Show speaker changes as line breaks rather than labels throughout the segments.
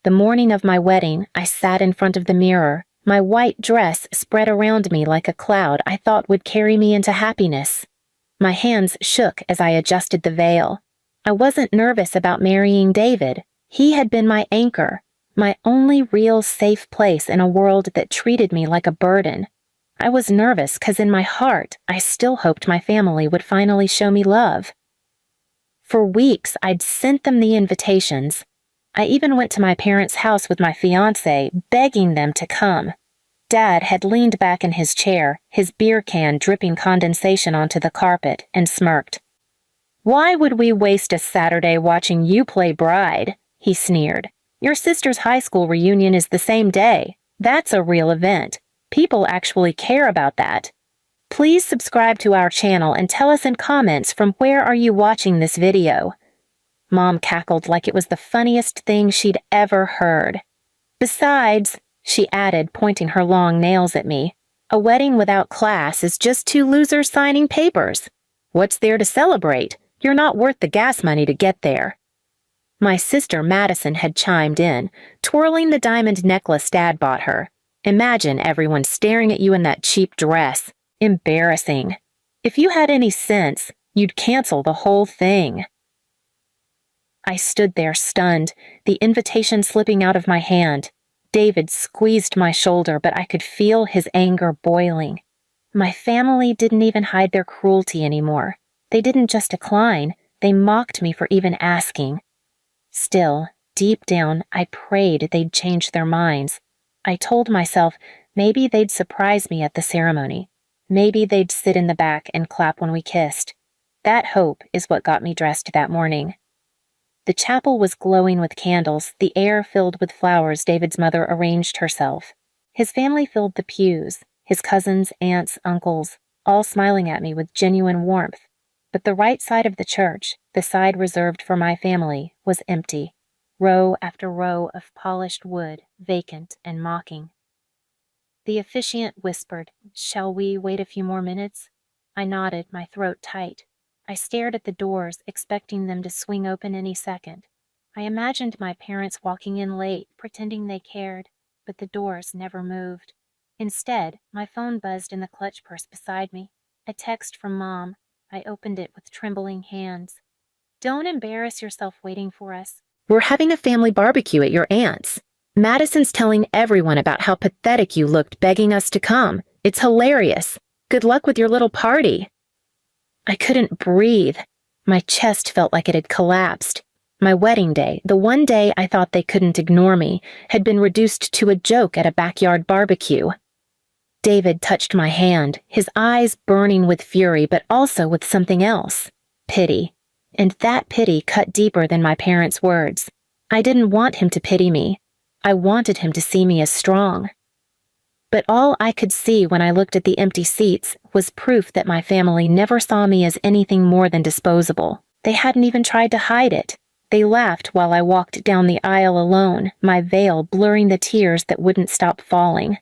The morning of my wedding, I sat in front of the mirror, my white dress spread around me like a cloud I thought would carry me into happiness. My hands shook as I adjusted the veil. I wasn't nervous about marrying David. He had been my anchor, my only real safe place in a world that treated me like a burden. I was nervous because in my heart, I still hoped my family would finally show me love. For weeks, I'd sent them the invitations. I even went to my parents' house with my fiancé, begging them to come. Dad had leaned back in his chair, his beer can dripping condensation onto the carpet, and smirked. "Why would we waste a Saturday watching you play bride?" he sneered. "Your sister's high school reunion is the same day. That's a real event. People actually care about that. Please subscribe to our channel and tell us in comments from where are you watching this video." Mom cackled like it was the funniest thing she'd ever heard. "Besides," she added, pointing her long nails at me, "a wedding without class is just two losers signing papers. What's there to celebrate? You're not worth the gas money to get there." My sister Madison had chimed in, twirling the diamond necklace Dad bought her. "Imagine everyone staring at you in that cheap dress. Embarrassing. If you had any sense, you'd cancel the whole thing." I stood there stunned, the invitation slipping out of my hand. David squeezed my shoulder, but I could feel his anger boiling. My family didn't even hide their cruelty anymore. They didn't just decline, they mocked me for even asking. Still, deep down, I prayed they'd change their minds. I told myself maybe they'd surprise me at the ceremony. Maybe they'd sit in the back and clap when we kissed. That hope is what got me dressed that morning. The chapel was glowing with candles, the air filled with flowers David's mother arranged herself. His family filled the pews, his cousins, aunts, uncles, all smiling at me with genuine warmth. But the right side of the church, the side reserved for my family, was empty. Row after row of polished wood, vacant and mocking. The officiant whispered, "Shall we wait a few more minutes?" I nodded, my throat tight. I stared at the doors, expecting them to swing open any second. I imagined my parents walking in late, pretending they cared, but the doors never moved. Instead, my phone buzzed in the clutch purse beside me. A text from Mom. I opened it with trembling hands. "Don't embarrass yourself waiting for us. We're having a family barbecue at your aunt's. Madison's telling everyone about how pathetic you looked begging us to come. It's hilarious. Good luck with your little party." I couldn't breathe. My chest felt like it had collapsed. My wedding day, the one day I thought they couldn't ignore me, had been reduced to a joke at a backyard barbecue. David touched my hand, his eyes burning with fury but also with something else. Pity. And that pity cut deeper than my parents' words. I didn't want him to pity me. I wanted him to see me as strong. But all I could see when I looked at the empty seats was proof that my family never saw me as anything more than disposable. They hadn't even tried to hide it. They laughed while I walked down the aisle alone, my veil blurring the tears that wouldn't stop falling.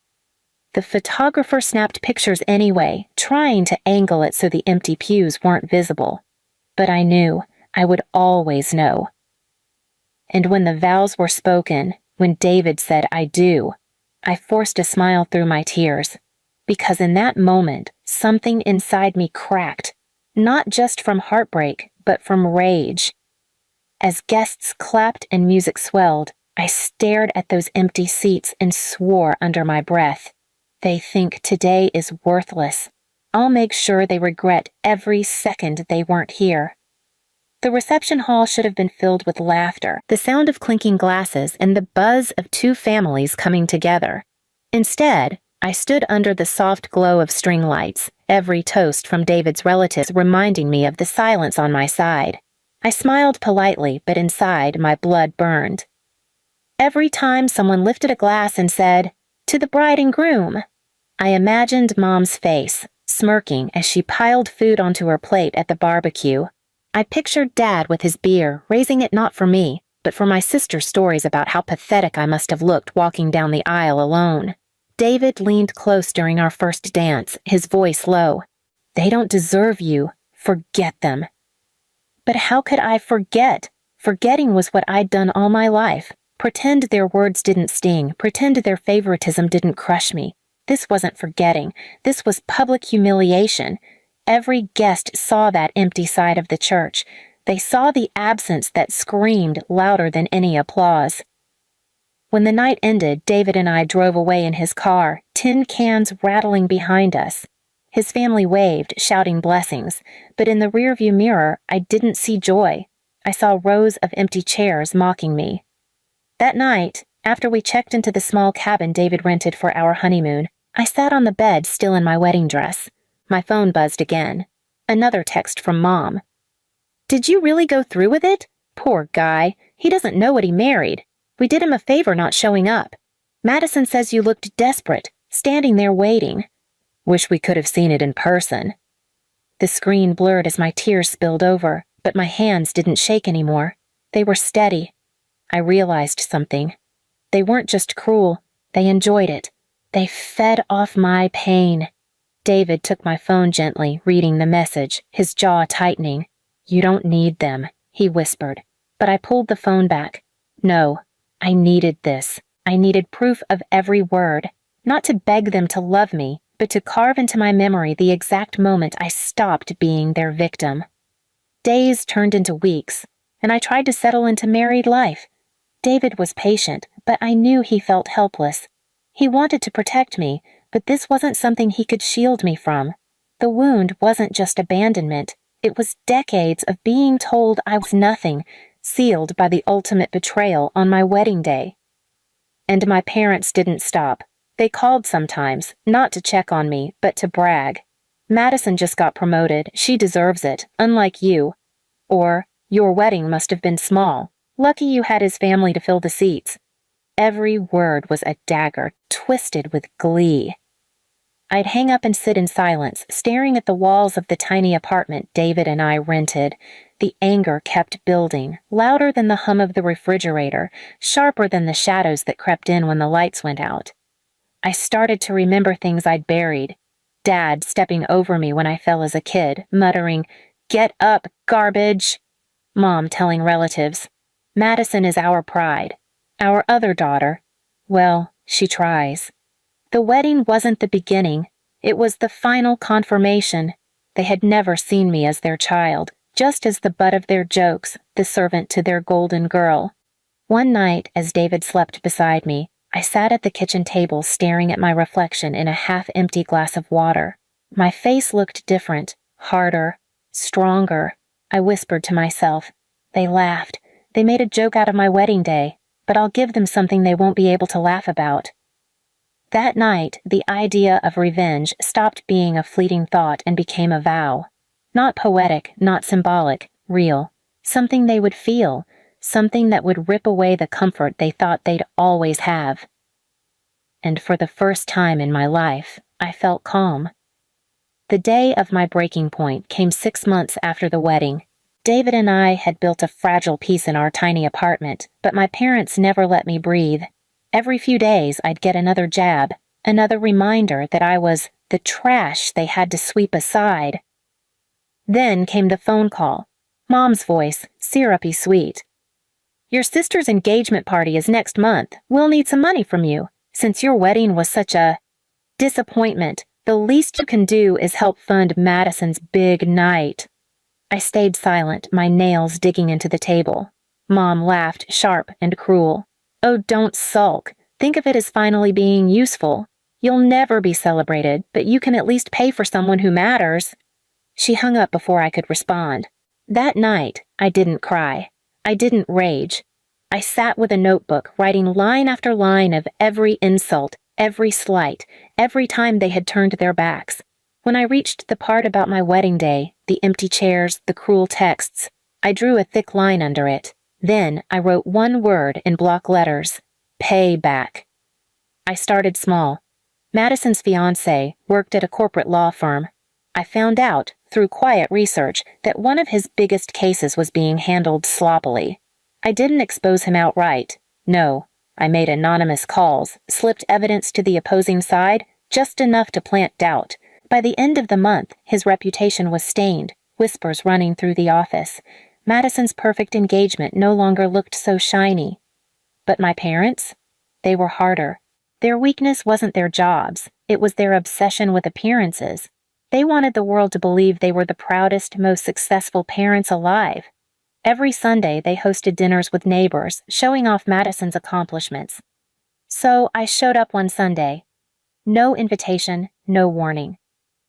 The photographer snapped pictures anyway, trying to angle it so the empty pews weren't visible. But I knew, I would always know. And when the vows were spoken, when David said "I do," I forced a smile through my tears, because in that moment, something inside me cracked, not just from heartbreak, but from rage. As guests clapped and music swelled, I stared at those empty seats and swore under my breath, "They think today is worthless. I'll make sure they regret every second they weren't here." The reception hall should have been filled with laughter, the sound of clinking glasses, and the buzz of two families coming together. Instead, I stood under the soft glow of string lights, every toast from David's relatives reminding me of the silence on my side. I smiled politely, but inside my blood burned. Every time someone lifted a glass and said, "To the bride and groom," I imagined Mom's face, smirking as she piled food onto her plate at the barbecue. I pictured Dad with his beer, raising it not for me, but for my sister's stories about how pathetic I must have looked walking down the aisle alone. David leaned close during our first dance, his voice low. "They don't deserve you. Forget them." But how could I forget? Forgetting was what I'd done all my life. Pretend their words didn't sting. Pretend their favoritism didn't crush me. This wasn't forgetting. This was public humiliation. Every guest saw that empty side of the church. They saw the absence that screamed louder than any applause. When the night ended, David and I drove away in his car, tin cans rattling behind us. His family waved, shouting blessings, but in the rearview mirror, I didn't see joy. I saw rows of empty chairs mocking me. That night, after we checked into the small cabin David rented for our honeymoon, I sat on the bed still in my wedding dress. My phone buzzed again. Another text from Mom. "Did you really go through with it? Poor guy. He doesn't know what he married. We did him a favor not showing up. Madison says you looked desperate, standing there waiting. Wish we could have seen it in person." The screen blurred as my tears spilled over, but my hands didn't shake anymore. They were steady. I realized something. They weren't just cruel. They enjoyed it. They fed off my pain. David took my phone gently, reading the message, his jaw tightening. "You don't need them," he whispered. But I pulled the phone back. No, I needed this. I needed proof of every word. Not to beg them to love me, but to carve into my memory the exact moment I stopped being their victim. Days turned into weeks, and I tried to settle into married life. David was patient, but I knew he felt helpless. He wanted to protect me, but this wasn't something he could shield me from. The wound wasn't just abandonment. It was decades of being told I was nothing, sealed by the ultimate betrayal on my wedding day. And my parents didn't stop. They called sometimes, not to check on me, but to brag. "Madison just got promoted. She deserves it, unlike you." Or, "Your wedding must have been small. Lucky you had his family to fill the seats." Every word was a dagger, twisted with glee. I'd hang up and sit in silence, staring at the walls of the tiny apartment David and I rented. The anger kept building, louder than the hum of the refrigerator, sharper than the shadows that crept in when the lights went out. I started to remember things I'd buried. Dad stepping over me when I fell as a kid, muttering, "Get up, garbage!" Mom telling relatives, "Madison is our pride. Our other daughter, well, she tries." The wedding wasn't the beginning. It was the final confirmation. They had never seen me as their child, just as the butt of their jokes, the servant to their golden girl. One night, as David slept beside me, I sat at the kitchen table staring at my reflection in a half-empty glass of water. My face looked different, harder, stronger. I whispered to myself. They laughed. They made a joke out of my wedding day, but I'll give them something they won't be able to laugh about. That night, the idea of revenge stopped being a fleeting thought and became a vow. Not poetic, not symbolic, real. Something they would feel, something that would rip away the comfort they thought they'd always have. And for the first time in my life, I felt calm. The day of my breaking point came 6 months after the wedding. David and I had built a fragile peace in our tiny apartment, but my parents never let me breathe. Every few days, I'd get another jab, another reminder that I was the trash they had to sweep aside. Then came the phone call. Mom's voice, syrupy sweet. "Your sister's engagement party is next month. We'll need some money from you. Since your wedding was such a disappointment, the least you can do is help fund Madison's big night." I stayed silent, my nails digging into the table. Mom laughed, sharp and cruel. "Oh, don't sulk. Think of it as finally being useful. You'll never be celebrated, but you can at least pay for someone who matters." She hung up before I could respond. That night, I didn't cry. I didn't rage. I sat with a notebook, writing line after line of every insult, every slight, every time they had turned their backs. When I reached the part about my wedding day, the empty chairs, the cruel texts, I drew a thick line under it. Then I wrote one word in block letters: payback. I started small. Madison's fiancé worked at a corporate law firm. I found out, through quiet research, that one of his biggest cases was being handled sloppily. I didn't expose him outright. No, I made anonymous calls, slipped evidence to the opposing side, just enough to plant doubt. By the end of the month, his reputation was stained, whispers running through the office. Madison's perfect engagement no longer looked so shiny. But my parents? They were harder. Their weakness wasn't their jobs, it was their obsession with appearances. They wanted the world to believe they were the proudest, most successful parents alive. Every Sunday, they hosted dinners with neighbors, showing off Madison's accomplishments. So I showed up one Sunday. No invitation, no warning.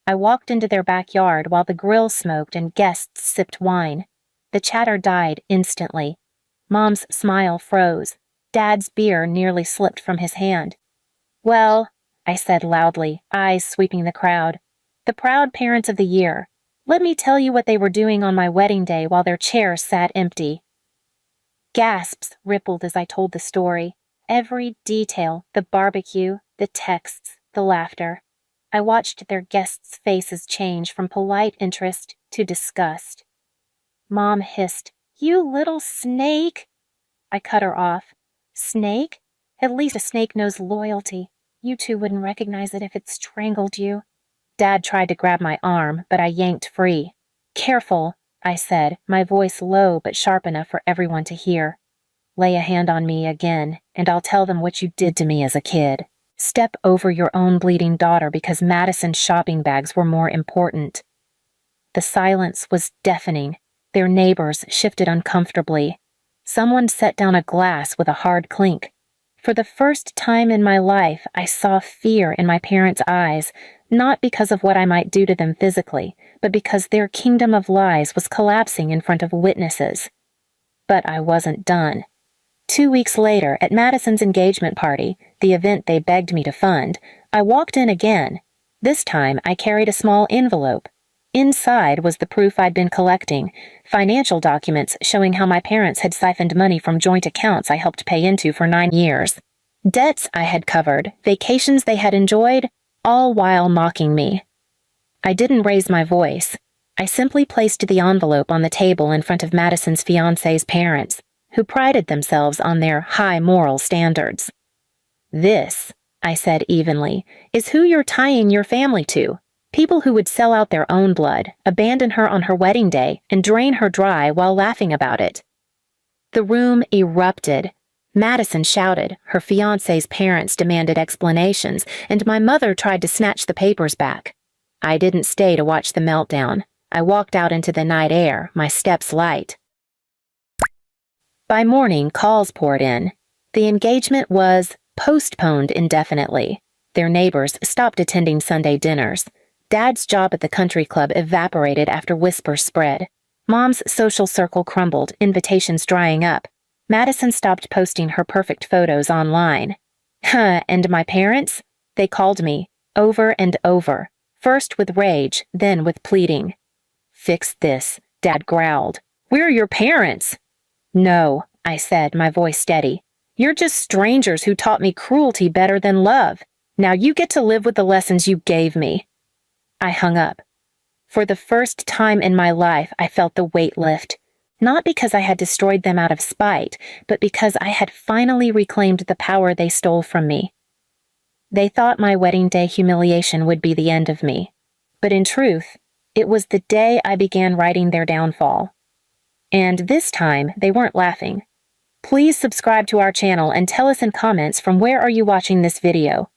I walked into their backyard while the grill smoked and guests sipped wine. The chatter died instantly. Mom's smile froze. Dad's beer nearly slipped from his hand. "Well," I said loudly, eyes sweeping the crowd, "the proud parents of the year. Let me tell you what they were doing on my wedding day while their chairs sat empty." Gasps rippled as I told the story. Every detail, the barbecue, the texts, the laughter. I watched their guests' faces change from polite interest to disgust. Mom hissed, "You little snake!" I cut her off. "Snake? At least a snake knows loyalty. You two wouldn't recognize it if it strangled you." Dad tried to grab my arm, but I yanked free. "Careful," I said, my voice low but sharp enough for everyone to hear. "Lay a hand on me again, and I'll tell them what you did to me as a kid. Step over your own bleeding daughter because Madison's shopping bags were more important." The silence was deafening. Their neighbors shifted uncomfortably. Someone set down a glass with a hard clink. For the first time in my life, I saw fear in my parents' eyes, not because of what I might do to them physically, but because their kingdom of lies was collapsing in front of witnesses. But I wasn't done. 2 weeks later, at Madison's engagement party, the event they begged me to fund, I walked in again. This time, I carried a small envelope. Inside was the proof I'd been collecting, financial documents showing how my parents had siphoned money from joint accounts I helped pay into for 9 years. Debts I had covered, vacations they had enjoyed, all while mocking me. I didn't raise my voice. I simply placed the envelope on the table in front of Madison's fiancé's parents, who prided themselves on their high moral standards. "This," I said evenly, "is who you're tying your family to. People who would sell out their own blood, abandon her on her wedding day, and drain her dry while laughing about it." The room erupted. Madison shouted, her fiancé's parents demanded explanations, and my mother tried to snatch the papers back. I didn't stay to watch the meltdown. I walked out into the night air, my steps light. By morning, calls poured in. The engagement was postponed indefinitely. Their neighbors stopped attending Sunday dinners. Dad's job at the country club evaporated after whispers spread. Mom's social circle crumbled, invitations drying up. Madison stopped posting her perfect photos online. And my parents? They called me, over and over, first with rage, then with pleading. "Fix this," Dad growled. "We're your parents." "No," I said, my voice steady. "You're just strangers who taught me cruelty better than love. Now you get to live with the lessons you gave me." I hung up. For the first time in my life, I felt the weight lift. Not because I had destroyed them out of spite, but because I had finally reclaimed the power they stole from me. They thought my wedding day humiliation would be the end of me. But in truth, it was the day I began writing their downfall. And this time, they weren't laughing. Please subscribe to our channel and tell us in comments from where are you watching this video.